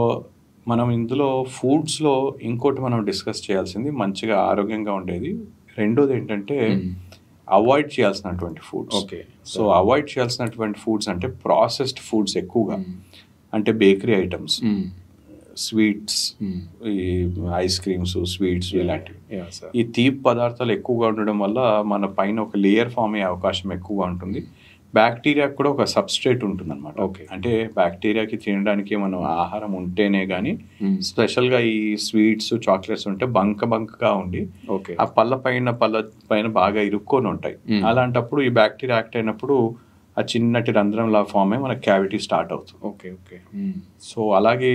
మనం ఇందులో ఫుడ్స్లో ఇంకోటి మనం డిస్కస్ చేయాల్సింది మంచిగా ఆరోగ్యంగా ఉండేది. రెండోది ఏంటంటే అవాయిడ్ చేయాల్సినటువంటి ఫుడ్స్. సో అవాయిడ్ చేయాల్సినటువంటి ఫుడ్స్ అంటే ప్రాసెస్డ్ ఫుడ్స్ ఎక్కువగా, అంటే బేకరీ ఐటమ్స్, స్వీట్స్, ఈ ఐస్ క్రీమ్స్, స్వీట్స్ ఇలాంటివి. ఈ తీపి పదార్థాలు ఎక్కువగా ఉండడం వల్ల మన పైన ఒక లేయర్ ఫామ్ అయ్యే అవకాశం ఎక్కువగా ఉంటుంది. బ్యాక్టీరియా కూడా ఒక సబ్స్ట్రేట్ ఉంటుంది అనమాట. అంటే బ్యాక్టీరియాకి తినడానికి మనం ఆహారం ఉంటేనే కానీ, స్పెషల్గా ఈ స్వీట్స్, చాక్లెట్స్ ఉంటే బంకగా ఉండి ఆ పళ్ళ పైన బాగా ఇరుక్కొని ఉంటాయి. అలాంటప్పుడు ఈ బ్యాక్టీరియా యాక్ట్ అయినప్పుడు ఆ చిన్నటి రంధ్రంలా ఫామ్ అయ్యి మనకి క్యావిటీ స్టార్ట్ అవుతుంది. సో అలాగే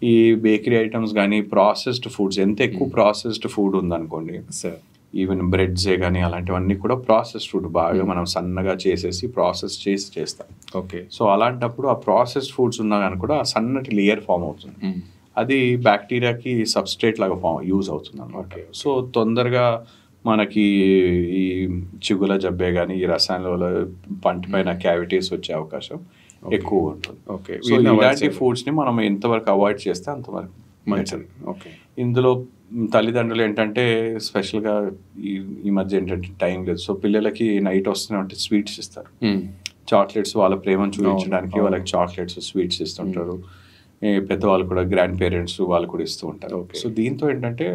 ఈ బేకరీ ఐటమ్స్ కానీ, ప్రాసెస్డ్ ఫుడ్స్, ఎంత ఎక్కువ ప్రాసెస్డ్ ఫుడ్ ఉందనుకోండి, ఈవెన్ బ్రెడ్సే కానీ అలాంటివన్నీ కూడా ప్రాసెస్డ్ ఫుడ్ బాగా మనం సన్నగా చేసేసి ప్రాసెస్ చేసి చేస్తాం. సో అలాంటప్పుడు ఆ ప్రాసెస్డ్ ఫుడ్స్ ఉన్నా కానీ కూడా ఆ సన్నటి లేయర్ ఫామ్ అవుతుంది. అది బ్యాక్టీరియాకి సబ్స్ట్రేట్ లాగా యూజ్ అవుతుంది అన్నమాట. సో తొందరగా మనకి ఈ చిగుల జబ్బే కానీ, ఈ రసాయనాల పంటి పైన క్యావిటీస్ వచ్చే అవకాశం ఎక్కువ ఉంటుంది. సో ఇలాంటి ఫుడ్స్ని మనం ఎంతవరకు అవాయిడ్ చేస్తే అంతవరకు మంచిది. ఓకే. ఇందులో తల్లిదండ్రులు ఏంటంటే స్పెషల్గా ఈ మధ్య ఏంటంటే టైం లేదు, సో పిల్లలకి నైట్ వస్తున్నాయంటే స్వీట్స్ ఇస్తారు, చాక్లెట్స్, వాళ్ళ ప్రేమను చూపించడానికి వాళ్ళకి చాక్లెట్స్ స్వీట్స్ ఇస్తుంటారు. పెద్దవాళ్ళు కూడా గ్రాండ్ పేరెంట్స్ వాళ్ళు కూడా ఇస్తూ ఉంటారు. సో దీంతో ఏంటంటే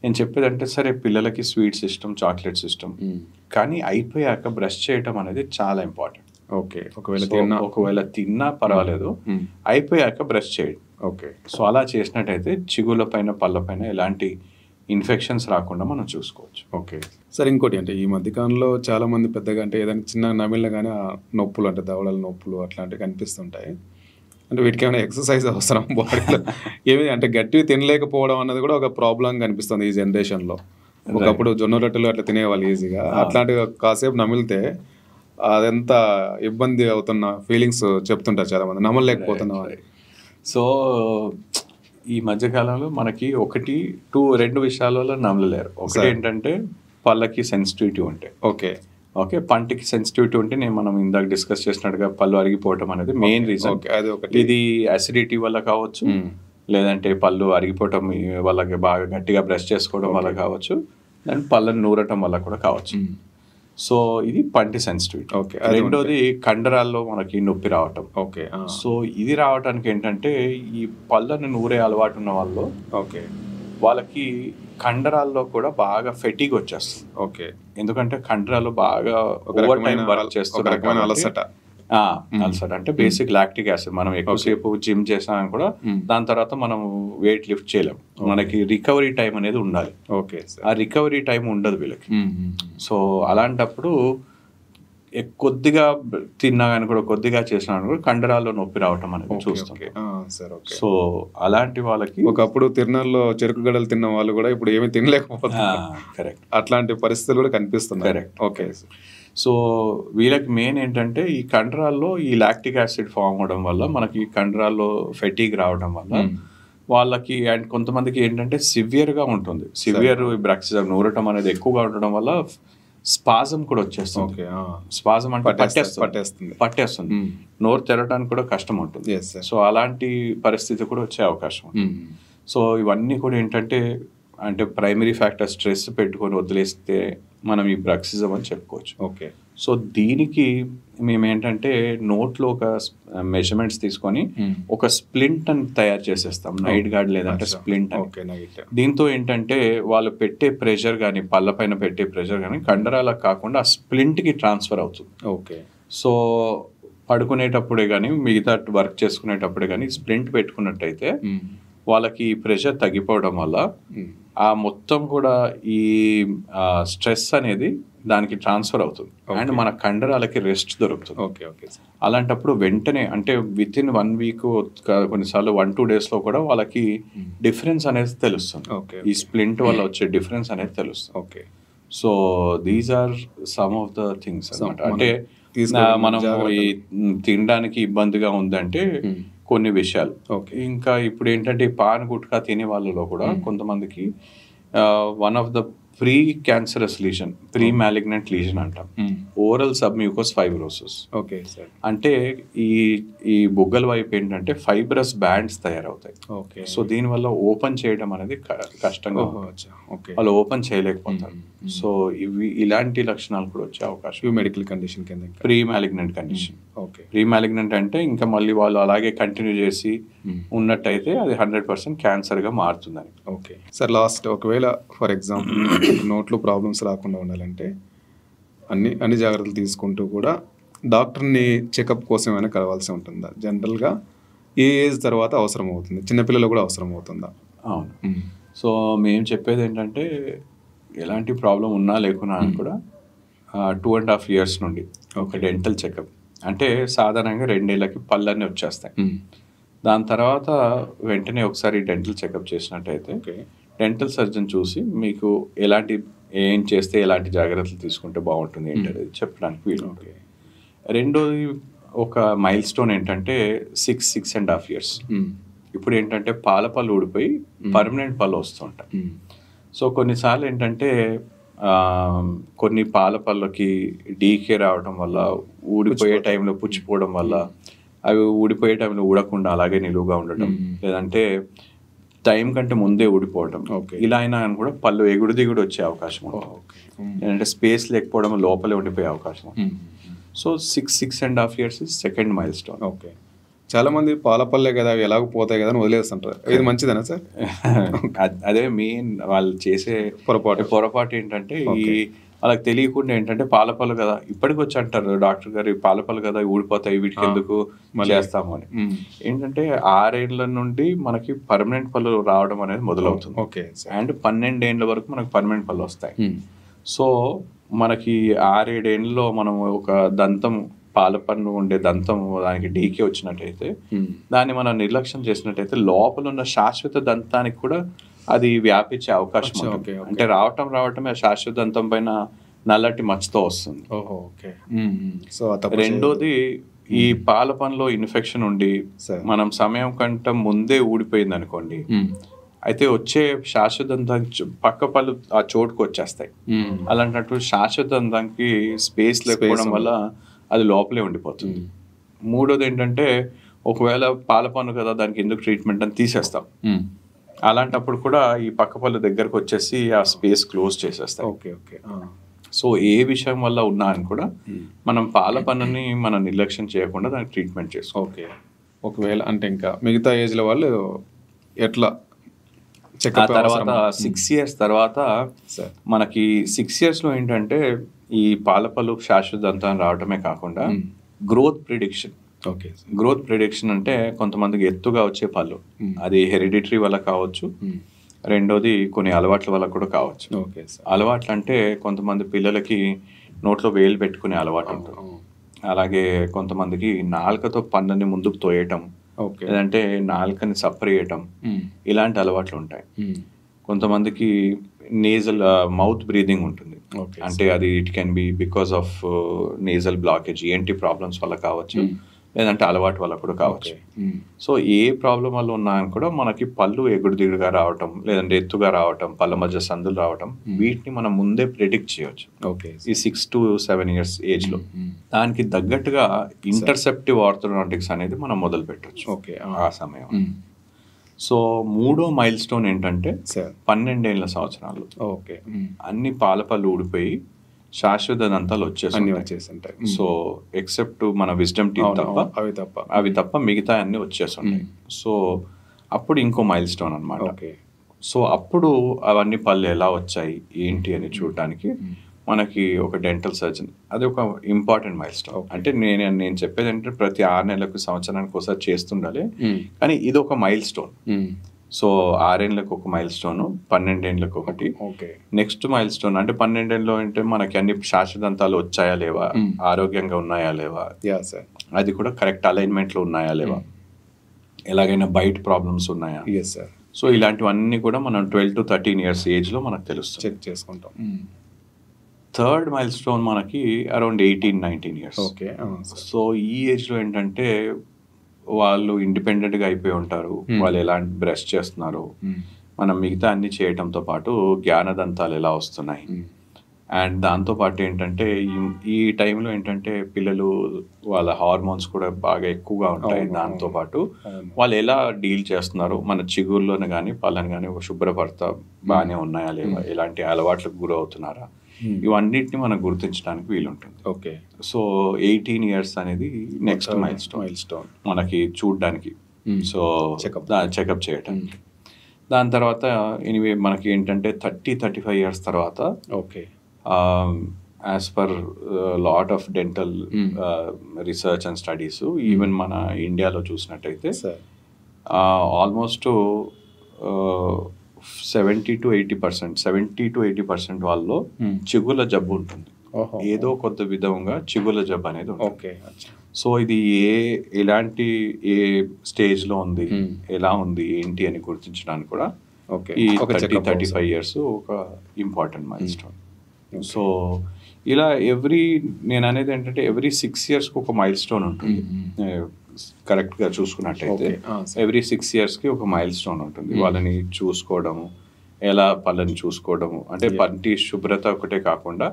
నేను చెప్పేదంటే సరే పిల్లలకి స్వీట్స్ ఇష్టం, చాక్లెట్స్ ఇష్టం, కానీ అయిపోయాక బ్రష్ చేయటం అనేది చాలా ఇంపార్టెంట్. ఓకే. ఒకవేళ తిన్నా పర్వాలేదు, అయిపోయాక బ్రష్ చేయండి. ఓకే. సో అలా చేసినట్టయితే చిగుళ్ళ పైన పళ్ళ పైన ఎలాంటి ఇన్ఫెక్షన్స్ రాకుండా మనం చూసుకోవచ్చు. Okay sir. ఇంకోటి అంటే ఈ మధ్యకాలంలో చాలా మంది పెద్దగా అంటే ఏదైనా చిన్న నమిలిన కానీ ఆ నొప్పులు అంటే దవడల నొప్పులు అట్లాంటివి కనిపిస్తుంటాయి. అంటే వీటికి ఏమైనా ఎక్సర్సైజ్ అవసరం బాడీలో? ఏమి అంటే గట్టివి తినలేకపోవడం అన్నది కూడా ఒక ప్రాబ్లం కనిపిస్తుంది ఈ జనరేషన్లో. ఒకప్పుడు జొన్న రొట్టెలు అట్లా తినేవాళ్ళు ఈజీగా, అట్లాంటివి కాసేపు నమిలితే అదెంత ఇబ్బంది అవుతున్న ఫీలింగ్స్ చెప్తుంటారు చాలా మంది, నమ్మలేకపోతున్నాం. సో ఈ మధ్యకాలంలో మనకి రెండు విషయాలలో నమ్మలేరు. ఒకటి ఏంటంటే పళ్ళకి సెన్సిటివిటీ ఉంటాయి. ఓకే, పంటికి సెన్సిటివిటీ ఉంటే మనం ఇందాక డిస్కస్ చేసినట్టుగా పళ్ళు అరిగిపోవటం అనేది మెయిన్ రీజన్. ఇది అసిడిటీ వల్ల కావచ్చు, లేదంటే పళ్ళు అరిగిపోవటం వల్ల బాగా గట్టిగా బ్రష్ చేసుకోవడం వల్ల కావచ్చు, దాని పళ్ళను నూరటం వల్ల కూడా కావచ్చు. సో ఇది పంటి సెన్సిటివిటీ. రెండోది కండరాల్లో మనకి నొప్పి రావటం. సో ఇది రావడానికి ఏంటంటే ఈ పళ్ళను నూరే అలవాటు ఉన్న వాళ్ళు వాళ్ళకి కండరాల్లో కూడా బాగా ఫెటీగ్ వచ్చేస్తుంది. ఎందుకంటే కండరాలు బాగా ఓవర్ టైం వర్క్ చేస్తున్నారు. అలసట అంటే బేసిక్ లాక్టిక్ యాసిడ్. మనం ఎక్కువసేపు జిమ్ చేసామని కూడా దాని తర్వాత మనం వెయిట్ లిఫ్ట్ చేయలేం, మనకి రికవరీ టైం అనేది ఉండాలి. ఆ రికవరీ టైం ఉండదు వీళ్ళకి. సో అలాంటప్పుడు కొద్దిగా తిన్నా కానీ కూడా, కొద్దిగా చేసినా కూడా కండరాల్లో నొప్పి రావటం అనేది చూస్తాం. సో అలాంటి వాళ్ళకి ఒకప్పుడు తిరునాళ్ళలో చెరుకు గడలు తిన్న వాళ్ళు కూడా ఇప్పుడు ఏమి తినలేకపోతున్నారు. కరెక్ట్, అట్లాంటి పరిస్థితులు కూడా కనిపిస్తున్నాయి. కరెక్ట్. ఓకే. సో వీళ్ళకి మెయిన్ ఏంటంటే ఈ కండరాల్లో ఈ లాక్టిక్ యాసిడ్ ఫామ్ అవడం వల్ల మనకి కండరాల్లో ఫెటీగ్ రావడం వల్ల వాళ్ళకి, అండ్ కొంతమందికి ఏంటంటే సివియర్గా ఉంటుంది. సివియర్ బ్రాక్సిజం నూరటం అనేది ఎక్కువగా ఉండడం వల్ల స్పాజం కూడా వచ్చేస్తుంది. స్పాజం అంటే పట్టేస్తుంది, నోరు తెరవడానికి కూడా కష్టం ఉంటుంది. సో అలాంటి పరిస్థితి కూడా వచ్చే అవకాశం ఉంటుంది. సో ఇవన్నీ కూడా ఏంటంటే అంటే ప్రైమరీ ఫ్యాక్టర్ స్ట్రెస్ పెట్టుకొని వదిలేస్తే మనం ఈ బ్రాక్సిజం అని చెప్పుకోవచ్చు. సో దీనికి మేము ఏంటంటే నోట్లో ఒక మెజర్మెంట్స్ తీసుకొని ఒక స్ప్లింట్ అని తయారు చేసేస్తాం, నైట్ గార్డ్ లేదంటే స్ప్లింట్ అని. దీంతో ఏంటంటే వాళ్ళు పెట్టే ప్రెషర్ కానీ, పళ్ళ పైన పెట్టే ప్రెషర్ కానీ కండరాలకు కాకుండా ఆ స్ప్లింట్కి ట్రాన్స్ఫర్ అవుతుంది. సో పడుకునేటప్పుడే కానీ, మిగతా వర్క్ చేసుకునేటప్పుడే కానీ స్ప్లింట్ పెట్టుకున్నట్టయితే వాళ్ళకి ప్రెషర్ తగ్గిపోవడం వల్ల ఆ మొత్తం కూడా ఈ స్ట్రెస్ అనేది దానికి ట్రాన్స్ఫర్ అవుతుంది అండ్ మన కండరాలకి రెస్ట్ దొరుకుతుంది. అలాంటప్పుడు వెంటనే అంటే విత్ ఇన్ 1 వీక్, కొన్నిసార్లు 1-2 డేస్లో కూడా వాళ్ళకి డిఫరెన్స్ అనేది తెలుస్తుంది. ఈ స్ప్లింట్ వల్ల వచ్చే డిఫరెన్స్ అనేది తెలుస్తుంది. So these are some of the things అన్నమాట. అంటే మనం ఈ తినడానికి ఇబ్బందిగా ఉందంటే కొన్ని విషయాలు. ఇంకా ఇప్పుడు ఏంటంటే పాన్ గుట్కా తినే వాళ్ళలో కూడా కొంతమందికి one of the pre cancerous lesion, pre malignant lesion అంటాం, ఓరల్ సబ్మ్యూకోస్ ఫైబ్రోసిస్. అంటే ఈ బుగ్గల వైపు ఏంటంటే ఫైబ్రస్ బ్యాండ్స్ తయారవుతాయి. సో దీనివల్ల ఓపెన్ చేయడం అనేది కష్టంగా, వాళ్ళు ఓపెన్ చేయలేకపోతారు. సో ఇలాంటి లక్షణాలు కూడా వచ్చే అవకాశం. మెడికల్ కండిషన్ కింద pre malignant condition. Pre malignant అంటే ఇంకా మళ్ళీ వాళ్ళు అలాగే కంటిన్యూ చేసి ఉన్నట్టయితే అది 100% క్యాన్సర్గా మారుతుందని. ఓకే సార్, లాస్ట్ ఒకవేళ ఫర్ ఎగ్జాంపుల్ నోట్లో ప్రాబ్లమ్స్ రాకుండా ఉండాలంటే అన్ని జాగ్రత్తలు తీసుకుంటూ కూడా డాక్టర్ని చెకప్ కోసం ఏమైనా కలవాల్సి ఉంటుందా? జనరల్గా ఏ ఏజ్ తర్వాత అవసరం అవుతుంది? చిన్నపిల్లలు కూడా అవసరం అవుతుందా? అవును. సో మేము చెప్పేది ఏంటంటే ఎలాంటి ప్రాబ్లం ఉన్నా లేకున్నా కూడా 2.5 years నుండి ఒక డెంటల్ చెకప్. అంటే సాధారణంగా 2 ఏళ్ళకి పళ్ళన్నీ వచ్చేస్తాయి. దాని తర్వాత వెంటనే ఒకసారి డెంటల్ చెకప్ చేసినట్టయితే డెంటల్ సర్జన్ చూసి మీకు ఏం చేస్తే ఎలాంటి జాగ్రత్తలు తీసుకుంటే బాగుంటుంది ఏంటనేది చెప్పడానికి వీలు ఉంటుంది. రెండోది ఒక మైల్ స్టోన్ ఏంటంటే 6.5 years. ఇప్పుడు ఏంటంటే పాల పళ్ళు ఊడిపోయి పర్మనెంట్ పళ్ళు వస్తుంటాయి. సో కొన్నిసార్లు ఏంటంటే కొన్ని పాల పళ్ళకి డీకే రావడం వల్ల, ఊడిపోయే టైంలో పుచ్చిపోవడం వల్ల, అవి ఊడిపోయే టైంలో ఊడకుండా అలాగే నిలువుగా ఉండటం, లేదంటే టైం కంటే ముందే ఊడిపోవడం, Okay. ఇలా అయినా కూడా పళ్ళు ఎగుడు దిగుడు వచ్చే అవకాశం ఉంటుంది. ఏంటంటే స్పేస్ లేకపోవడం, లోపలే ఉండిపోయే అవకాశం ఉంటుంది. So 6.5 years is second mile stone. Okay. చాలా మంది పాల పళ్ళే కదా అవి ఎలాగో పోతాయి కదా అని వదిలేస్తుంటారు. ఇది మంచిదేనా సార్? అదే మెయిన్ వాళ్ళు చేసే పొరపాటు ఏంటంటే ఈ వాళ్ళకి తెలియకుండా ఏంటంటే పాల పళ్ళు కదా, ఇప్పటికి వచ్చి అంటారు డాక్టర్ గారు ఈ పాల పళ్ళు కదా ఊడిపోతాయి వీటికి ఎందుకు చేస్తాము అని. ఏంటంటే 6 ఏళ్ల నుండి మనకి పర్మనెంట్ పళ్ళు రావడం అనేది మొదలవుతుంది. ఓకే. అండ్ 12 ఏళ్ళ వరకు మనకు పర్మనెంట్ పళ్ళు వస్తాయి. సో మనకి 6-7 ఏళ్ళలో మనం ఒక దంతం, పాల పన్ను ఉండే దంతం దానికి డీకే వచ్చినట్టయితే, దాన్ని మనం నిర్లక్ష్యం చేసినట్టయితే లోపల ఉన్న శాశ్వత దంతానికి కూడా అది వ్యాపించే అవకాశం ఉంటుంది. అంటే రావటమే శాశ్వత దంతం పైన నల్లటి మచ్చతో వస్తుంది. రెండోది ఈ పాల పన్నులో ఇన్ఫెక్షన్ ఉండి మనం సమయం కంటే ముందే ఊడిపోయింది అనుకోండి, అయితే వచ్చే శాశ్వత దంతానికి పక్క పళ్ళు ఆ చోటుకు వచ్చేస్తాయి. అలాంటప్పుడు శాశ్వత దంతానికి స్పేస్ లేకపోవడం వల్ల అది లోపలే ఉండిపోతుంది. మూడోది ఏంటంటే ఒకవేళ పాల పన్ను కదా దానికి ఎందుకు ట్రీట్మెంట్ అని తీసేస్తాం, అలాంటప్పుడు కూడా ఈ పక్క పళ్ళు దగ్గరకు వచ్చేసి ఆ స్పేస్ క్లోజ్ చేసేస్తాయి. సో ఏ విషయం వల్ల ఉన్నా అని కూడా మనం పాల పన్నుని మనం నిర్లక్ష్యం చేయకుండా దానికి ట్రీట్మెంట్ చేసుకోవాలి. ఓకే. ఒకవేళ అంటే ఇంకా మిగతా ఏజ్ల వాళ్ళు ఎట్లా ఆ తర్వాత 6 years తర్వాత మనకి 6 years లో ఏంటంటే ఈ పాలపళ్ళు శాశ్వత దంతాన్ని రావడమే కాకుండా growth prediction. Okay. Growth prediction అంటే కొంతమందికి ఎత్తుగా వచ్చే పళ్ళు, అది హెరిడిటరీ వల్ల కావచ్చు, రెండోది కొన్ని అలవాట్ల వల్ల కూడా కావచ్చు. అలవాట్లు అంటే కొంతమంది పిల్లలకి నోట్లో వేలు పెట్టుకునే అలవాటు ఉంటుంది. అలాగే కొంతమందికి నాలుకతో పన్నుని ముందుకు తోయటం, లేదంటే నాలుకని సపరేయటం, ఇలాంటి అలవాట్లు ఉంటాయి. కొంతమందికి నేజల్ మౌత్ బ్రీదింగ్ ఉంటుంది. అంటే అది it can be because of nasal blockage, ENT problems వల్ల కావచ్చు, లేదంటే అలవాటు వల్ల కూడా కావచ్చు. సో ఏ ప్రాబ్లం వల్ల ఉన్నా అని కూడా మనకి పళ్ళు ఎగుడు దిగుడుగా రావటం, లేదంటే ఎత్తుగా రావటం, పళ్ళ మధ్య సందులు రావటం, వీటిని మనం ముందే ప్రిడిక్ట్ చేయవచ్చు ఈ 6 to 7 years ఏజ్ లో. దానికి తగ్గట్టుగా ఇంటర్సెప్టివ్ ఆర్థోడాంటిక్స్ అనేది మనం మొదలు పెట్టవచ్చు ఆ సమయం. సో మూడో మైల్ స్టోన్ ఏంటంటే 12 ఏళ్ల సంవత్సరాలు అన్ని పాల పళ్ళు ఊడిపోయి శాశ్వత దంతాలు వచ్చేస్తుంటాయి. సో ఎక్సెప్ట్ మన విజ్డమ్ టీత్ అవి తప్ప మిగతా అన్ని వచ్చేస్తుంటాయి. సో అప్పుడు ఇంకో మైల్ స్టోన్ అనమాట. సో అప్పుడు అవన్నీ పళ్ళు ఎలా వచ్చాయి ఏంటి అని చూడటానికి మనకి ఒక డెంటల్ సర్జన్, అది ఒక ఇంపార్టెంట్ మైల్ స్టోన్. అంటే నేను చెప్పేది ఏంటంటే ప్రతి 6 నెలలకు సంవత్సరానికి ఒకసారి చేస్తుండాలి, కానీ ఇది ఒక మైల్ స్టోన్. సో 6 ఏళ్ళకు ఒక మైల్ స్టోన్, 12 ఏళ్ళకు ఒకటి. నెక్స్ట్ మైల్ స్టోన్ అంటే 12 ఏళ్ళలో అంటే మనకి అన్ని శాశ్వతంతాలు వచ్చాయా లేవా, ఆరోగ్యంగా ఉన్నాయా లేవా, అది కూడా కరెక్ట్ అలైన్మెంట్ లో ఉన్నాయా లేవా, ఎలాగైనా బయట ప్రాబ్లమ్స్ ఉన్నాయా. సో ఇలాంటివన్నీ కూడా మనం 12 to 13 years ఏజ్ లో మనకు తెలుస్తుంది, చెక్ చేసుకుంటాం. థర్డ్ మైల్ స్టోన్ మనకి అరౌండ్ 18-19 years. సో ఈ ఏజ్ లో ఏంటంటే వాళ్ళు ఇండిపెండెంట్ గా అయిపోయి ఉంటారు, వాళ్ళు ఎలాంటి బ్రష్ చేస్తున్నారు, మనం మిగతా అన్ని చేయటంతో పాటు జ్ఞానదంతాలు ఎలా వస్తున్నాయి. అండ్ దాంతో పాటు ఏంటంటే ఈ టైంలో ఏంటంటే పిల్లలు వాళ్ళ హార్మోన్స్ కూడా బాగా ఎక్కువగా ఉంటాయి. దాంతో పాటు వాళ్ళు ఎలా డీల్ చేస్తున్నారు, మన చిగుర్లోనే కానీ పళ్ళని కానీ ఒక శుభ్రపడతా బాగానే ఉన్నాయా లేవా, ఎలాంటి అలవాట్లకు గురవుతున్నారా, ఇవన్నిటిని మనం గుర్తించడానికి వీలుంటుంది. సో 18 years అనేది నెక్స్ట్ మైల్ స్టోన్ మనకి చూడడానికి, సో చెకప్ చేయడానికి. దాని తర్వాత ఎనీవే మనకి ఏంటంటే 30-35 years తర్వాత as per lot of dental research and studies, even మన ఇండియాలో చూసినట్టయితే ఆల్మోస్ట్ 70 to 80% వాళ్ళలో చిగుళ్ళ జబ్బు ఉంటుంది. ఏదో కొత్త విధంగా చిగుళ్ళ జబ్బు అనేది ఉంటుంది. సో ఇది ఎలాంటి ఏ స్టేజ్ లో ఉంది, ఎలా ఉంది ఏంటి అని గుర్తించడానికి కూడా ఈ 30-35 years ఒక ఇంపార్టెంట్ మైల్ స్టోన్. సో ఇలా నేను అనేది ఏంటంటే ఎవ్రీ 6 years ఒక మైల్ స్టోన్ ఉంటుంది. కరెక్ట్ గా చూసుకున్నట్టయితే ఎవ్రీ 6 years కి ఒక మైల్ స్టోన్ ఉంటుంది. వాళ్ళని చూసుకోవడము, ఎలా పళ్ళని చూసుకోవడము, అంటే పంటి శుభ్రత ఒకటే కాకుండా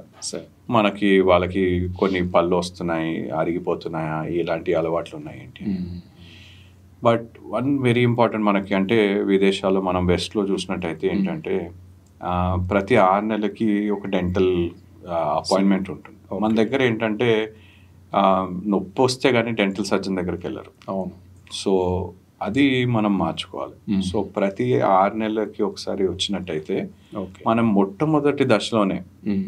మనకి వాళ్ళకి కొన్ని పళ్ళు వస్తున్నాయి, అరిగిపోతున్నాయా, ఇలాంటి అలవాట్లు ఉన్నాయి ఏంటి. బట్ వన్ వెరీ ఇంపార్టెంట్ మనకి అంటే విదేశాల్లో మనం వెస్ట్లో చూసినట్టయితే ఏంటంటే ప్రతి 6 నెలలకి ఒక డెంటల్ అపాయింట్మెంట్ ఉంటుంది. మన దగ్గర ఏంటంటే నొప్పి వస్తే కానీ డెంటల్ సర్జన్ దగ్గరికి వెళ్ళరు. అవును. సో అది మనం మార్చుకోవాలి. సో ప్రతి 6 నెలలకి ఒకసారి వచ్చినట్టయితే మనం మొట్టమొదటి దశలోనే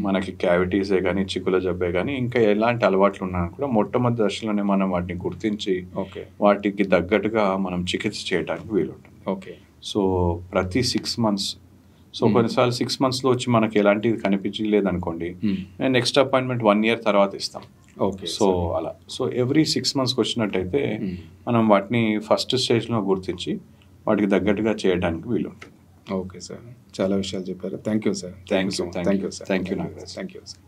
మనకి క్యావిటీసే కానీ చిక్కుల జబ్బే కానీ ఇంకా ఎలాంటి అలవాట్లు ఉన్నా కూడా మొట్టమొదటి దశలోనే మనం వాటిని గుర్తించి వాటికి తగ్గట్టుగా మనం చికిత్స చేయడానికి వీలుంటుంది. ఓకే. సో ప్రతి 6 months, సో కొన్నిసార్లు 6 monthsలో వచ్చి మనకి ఎలాంటివి కనిపించలేదనుకోండి, నేను నెక్స్ట్ అపాయింట్మెంట్ 1 year తర్వాత ఇస్తాం. ఓకే. సో అలా సో ఎవ్రీ 6 monthsకి వచ్చినట్టయితే మనం వాటిని ఫస్ట్ స్టేజ్లో గుర్తించి వాటికి తగ్గట్టుగా చేయడానికి వీలుంటుంది. ఓకే సార్, చాలా విషయాలు చెప్పారు. Thank you sir. Thank you Nagaraj. Thank you sir.